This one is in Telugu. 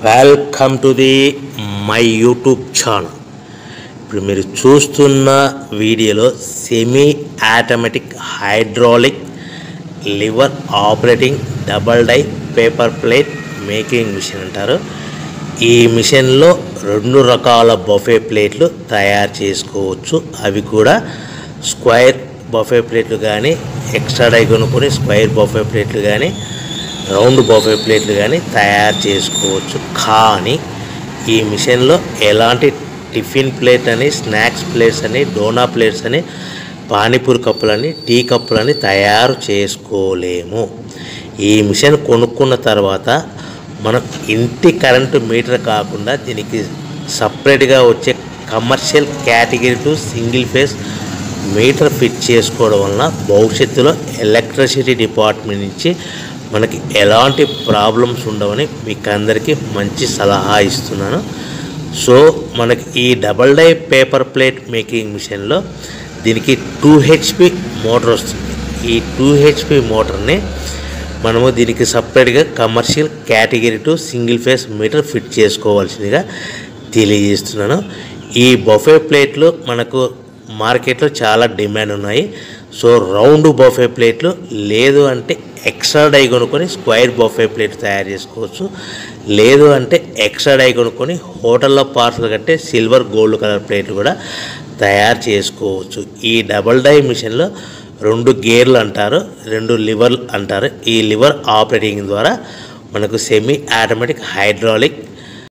Welcome to the my YouTube channel. ఇప్పుడు మీరు చూస్తున్న వీడియోలో semi automatic hydraulic lever operating double die paper plate making machine అంటారు. ఈ మిషన్లో 2 రకాల బఫే ప్లేట్లు తయారు చేసుకోవచ్చు. అవి కూడా స్క్వేర్ బఫే ప్లేట్లు కానీ, ఎక్స్ట్రా డై కొనుక్కొని స్క్వేర్ బఫే ప్లేట్లు కానీ, రౌండ్ బఫే ప్లేట్లు కానీ తయారు చేసుకోవచ్చు. కానీ ఈ మిషన్లో ఎలాంటి టిఫిన్ ప్లేట్ అని, స్నాక్స్ ప్లేట్స్ అని, డోనా ప్లేట్స్ అని, పానీపూరి కప్పులని, టీ కప్పులని తయారు చేసుకోలేము. ఈ మిషన్ కొనుక్కున్న తర్వాత మనం ఇంటి కరెంటు మీటర్ కాకుండా దీనికి సపరేట్గా వచ్చే commercial category to single phase metre fit చేసుకోవడం వలన భవిష్యత్తులో ఎలక్ట్రిసిటీ డిపార్ట్మెంట్ నుంచి మనకి ఎలాంటి ప్రాబ్లమ్స్ ఉండవని మీకు అందరికీ మంచి సలహా ఇస్తున్నాను. సో మనకి ఈ double die paper plate making మిషన్లో దీనికి 2 HP మోటార్ వస్తుంది. ఈ 2 HP మోటార్ని మనము దీనికి సపరేట్గా commercial category to single phase metre fit చేసుకోవాల్సిందిగా తెలియజేస్తున్నాను. ఈ బఫే ప్లేట్లు మనకు మార్కెట్లో చాలా డిమాండ్ ఉన్నాయి. సో రౌండ్ బఫే ప్లేట్లు లేదు అంటే ఎక్స్ట్రా డై కొనుక్కొని స్క్వేర్ బఫే ప్లేట్ తయారు చేసుకోవచ్చు. లేదు అంటే ఎక్స్ట్రా డై కొనుక్కొని హోటల్లో పార్సల్ కట్టే సిల్వర్ గోల్డ్ కలర్ ప్లేట్లు కూడా తయారు చేసుకోవచ్చు. ఈ డబల్ డై మిషన్లో 2 గేర్లు అంటారు, 2 లివర్లు అంటారు. ఈ లివర్ ఆపరేటింగ్ ద్వారా మనకు సెమీ ఆటోమేటిక్ హైడ్రాలిక్